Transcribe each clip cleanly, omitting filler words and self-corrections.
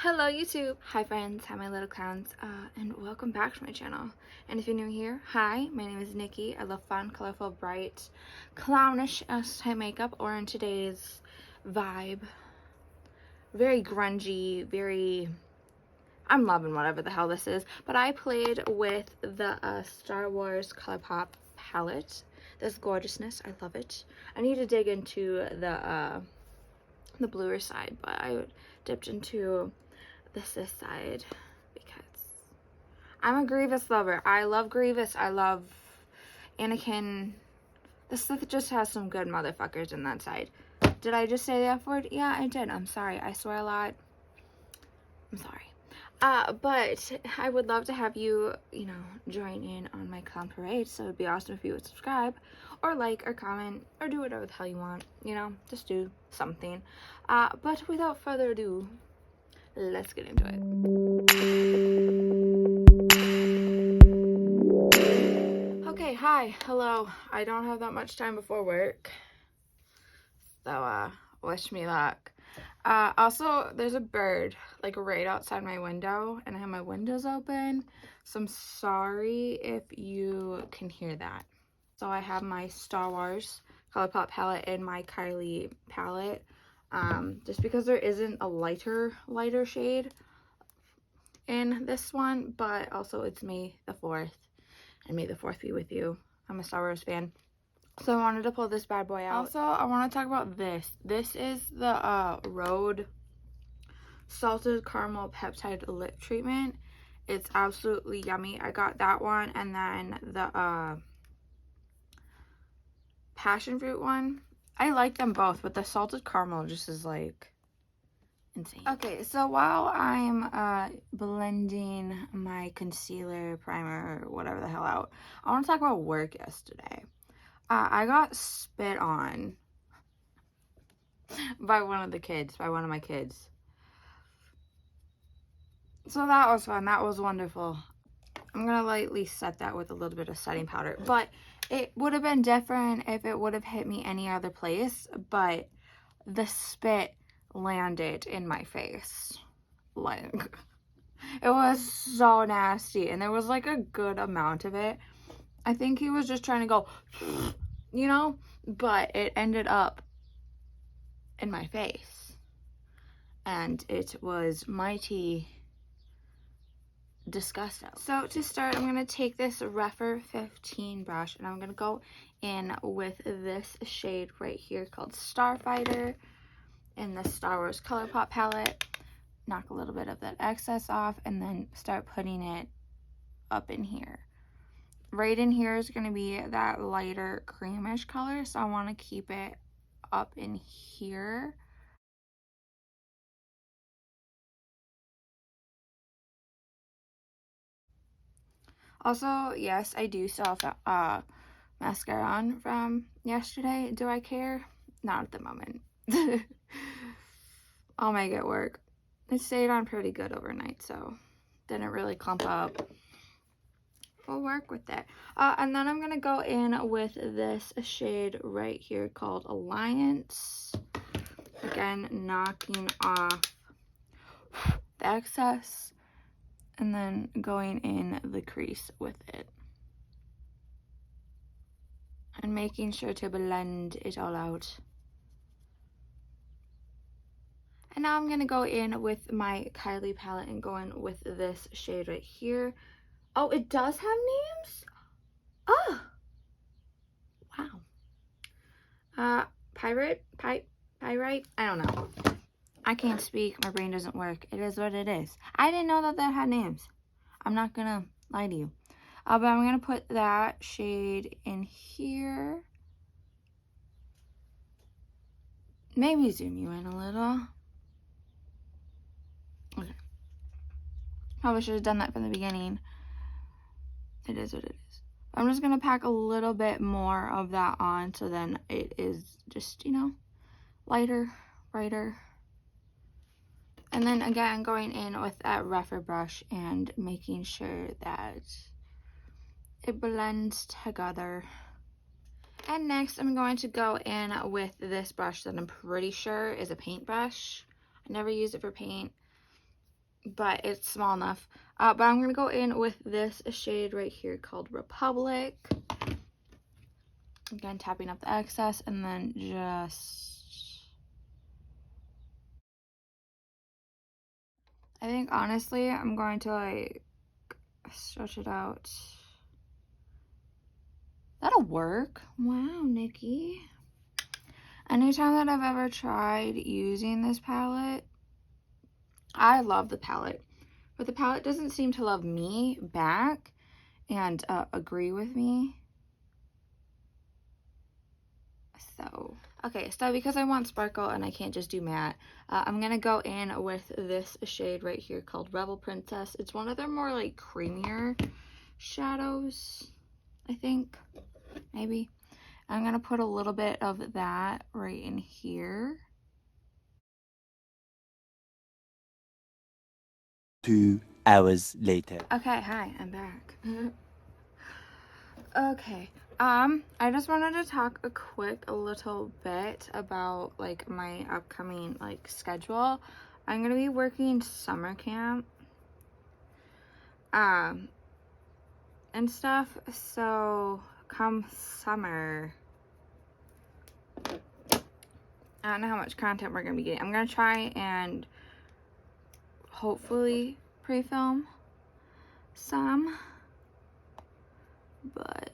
Hello YouTube! Hi friends, hi my little clowns, and welcome back to my channel. And if you're new here, hi, my name is Nikki. I love fun, colorful, bright, clownish type makeup, or in today's vibe, very grungy, I'm loving whatever the hell this is. But I played with the Star Wars ColourPop palette. This gorgeousness, I love it. I need to dig into the bluer side, but I dipped into this side because I'm a Grievous lover. I love Grievous. I love Anakin. This Sith just has some good motherfuckers in that side. Did I just say the F word? Yeah, I did. I'm sorry. I swear a lot. I'm sorry. But I would love to have you, join in on my clown parade. So it'd be awesome if you would subscribe or like or comment or do whatever the hell you want. Just do something. But without further ado, let's get into it. Okay, hi, hello. I don't have that much time before work, so wish me luck. Also, there's a bird like right outside my window, and I have my windows open, so I'm sorry if you can hear that. So I have my Star Wars ColourPop palette and my Kylie palette. Just because there isn't a lighter shade in this one, but also it's May the 4th, and May the 4th be with you. I'm a Star Wars fan, so I wanted to pull this bad boy out. Also, I want to talk about this. This is the Rhode Salted Caramel Peptide Lip Treatment. It's absolutely yummy. I got that one, and then the passion fruit one. I like them both, but the salted caramel just is like insane. Okay, so while I'm blending my concealer, primer, whatever the hell out, I want to talk about work yesterday. I got spit on by one of my kids. So that was fun. That was wonderful. I'm gonna lightly set that with a little bit of setting powder, but it would have been different if it would have hit me any other place, but the spit landed in my face. Like, it was so nasty, and there was like a good amount of it. I think he was just trying to go, but it ended up in my face, and it was mighty disgusting. So to start, I'm going to take this Rephr 15 brush, and I'm going to go in with this shade right here called Starfighter in the Star Wars ColourPop palette. Knock a little bit of that excess off, and then start putting it up in here. Right in here is going to be that lighter creamish color, so I want to keep it up in here. Also, yes, I do still have mascara on from yesterday. Do I care? Not at the moment. I'll make it work. It stayed on pretty good overnight, so didn't really clump up. We'll work with it. And then I'm going to go in with this shade right here called Alliance. Again, knocking off the excess and then going in the crease with it. And making sure to blend it all out. And now I'm going to go in with my Kylie palette and go in with this shade right here. Oh, it does have names? Oh! Wow. Pyrite? I don't know. I can't speak. My brain doesn't work. It is what it is. I didn't know that had names. I'm not going to lie to you. But I'm going to put that shade in here. Maybe zoom you in a little. Okay. Probably should have done that from the beginning. It is what it is. I'm just going to pack a little bit more of that on, so then it is just, lighter, brighter. And then again, going in with that Rephr brush and making sure that it blends together. And next, I'm going to go in with this brush that I'm pretty sure is a paint brush. I never use it for paint. but it's small enough. But I'm going to go in with this shade right here called Republic. Again, tapping up the excess and then just... I think honestly, I'm going to like stretch it out. That'll work. Wow, Nikki. Anytime that I've ever tried using this palette, I love the palette, but the palette doesn't seem to love me back and agree with me. So, okay, so because I want sparkle and I can't just do matte, I'm gonna go in with this shade right here called Rebel Princess. It's one of their more like creamier shadows, I think, maybe. I'm gonna put a little bit of that right in here. 2 hours later. Okay, hi, I'm back. Okay, I just wanted to talk a little bit about like my upcoming like schedule. I'm gonna be working summer camp, and stuff, so come summer, I don't know how much content we're gonna be getting. I'm gonna try and hopefully pre-film some, but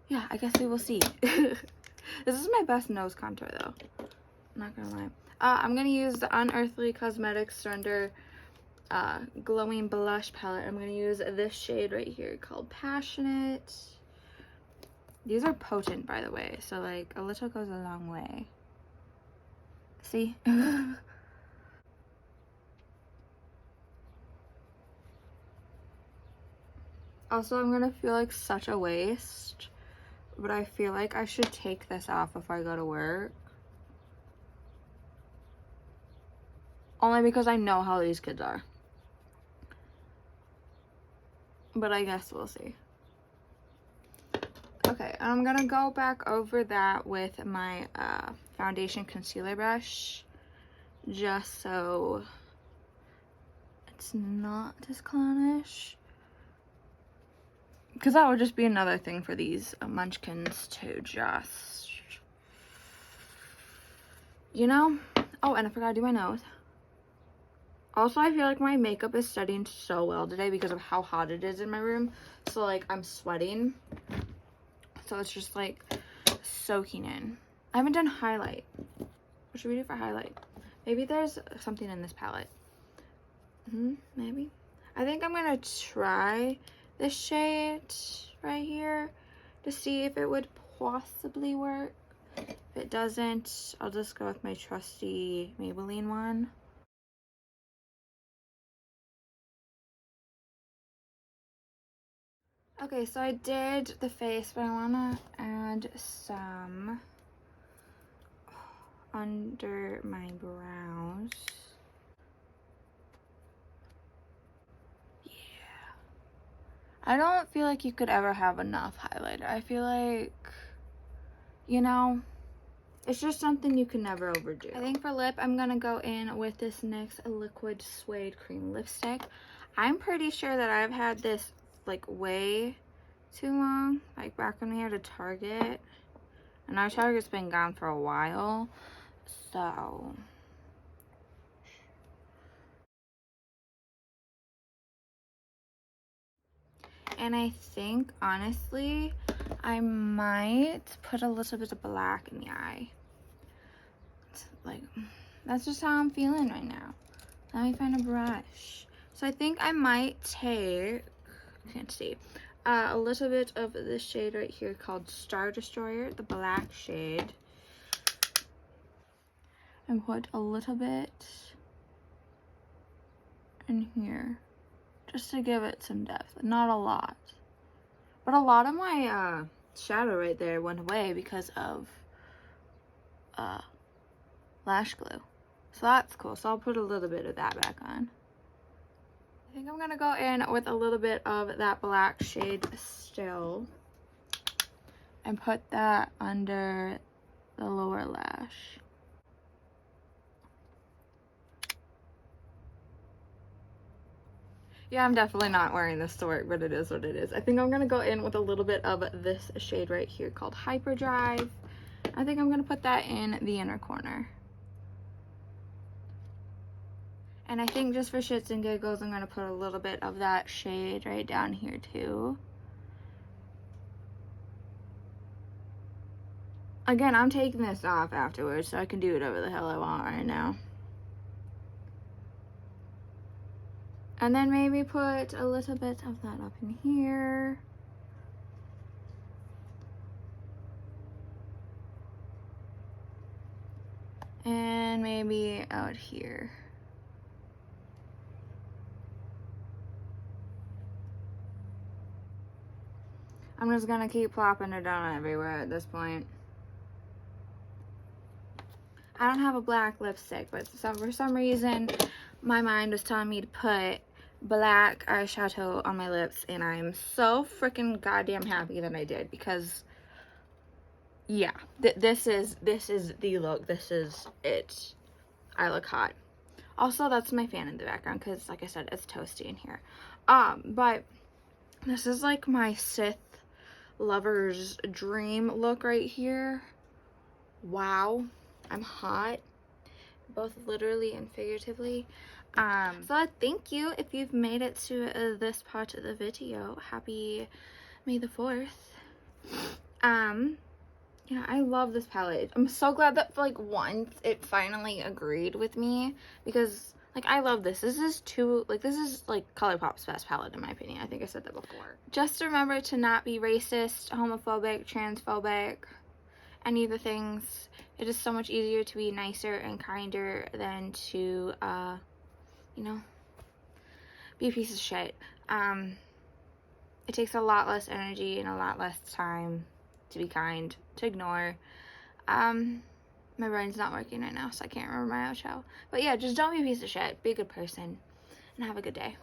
yeah, I guess we will see. This is my best nose contour though, not gonna lie. I'm gonna use the Unearthly Cosmetics Surrender glowing blush palette. I'm gonna use this shade right here called Passionate. These are potent, by the way, so like a little goes a long way. See? Also, I'm gonna feel like such a waste, but I feel like I should take this off if I go to work. Only because I know how these kids are. But I guess we'll see. Okay, I'm gonna go back over that with my foundation concealer brush, just so it's not as clownish. Because that would just be another thing for these munchkins to just, you know? Oh, and I forgot to do my nose. Also, I feel like my makeup is studying so well today because of how hot it is in my room. So, like, I'm sweating. So, it's just, like, soaking in. I haven't done highlight. What should we do for highlight? Maybe there's something in this palette. Maybe. I think I'm going to try this shade right here to see if it would possibly work. If it doesn't, I'll just go with my trusty Maybelline one. Okay, so I did the face, but I want to add some under my brows. Yeah. I don't feel like you could ever have enough highlighter. I feel like, you know, it's just something you can never overdo. I think for lip, I'm going to go in with this NYX Liquid Suede Cream Lipstick. I'm pretty sure that I've had this like way too long, like back when we had a Target, and our Target's been gone for a while, so and I think honestly I might put a little bit of black in the eye. Like, that's just how I'm feeling right now. Let me find a brush. So I think I might take, can't see, a little bit of this shade right here called Star Destroyer, the black shade, and put a little bit in here just to give it some depth. Not a lot, but a lot of my shadow right there went away because of lash glue, so that's cool. So I'll put a little bit of that back on. I think I'm gonna go in with a little bit of that black shade still and put that under the lower lash. Yeah, I'm definitely not wearing this to work, but it is what it is. I think I'm gonna go in with a little bit of this shade right here called Hyperdrive. I think I'm gonna put that in the inner corner. And I think just for shits and giggles, I'm gonna put a little bit of that shade right down here too. Again, I'm taking this off afterwards, so I can do whatever the hell I want right now. And then maybe put a little bit of that up in here. And maybe out here. I'm just gonna keep plopping it down everywhere at this point. I don't have a black lipstick, but for some reason, my mind was telling me to put black eyeshadow on my lips, and I'm so freaking goddamn happy that I did, because yeah, this is the look. This is it. I look hot. Also, that's my fan in the background, because like I said, it's toasty in here. But this is like my Sith lover's dream look right here. Wow, I'm hot, both literally and figuratively. So thank you if you've made it to this part of the video. Happy May the 4th. Yeah, I love this palette. I'm so glad that for like once it finally agreed with me, because like I love this. This is like ColourPop's best palette in my opinion. I think I said that before. Just remember to not be racist, homophobic, transphobic, any of the things. It is so much easier to be nicer and kinder than to you know, be a piece of shit. It takes a lot less energy and a lot less time to be kind, to ignore. My brain's not working right now, so I can't remember my outro. But yeah, just don't be a piece of shit. Be a good person, and have a good day.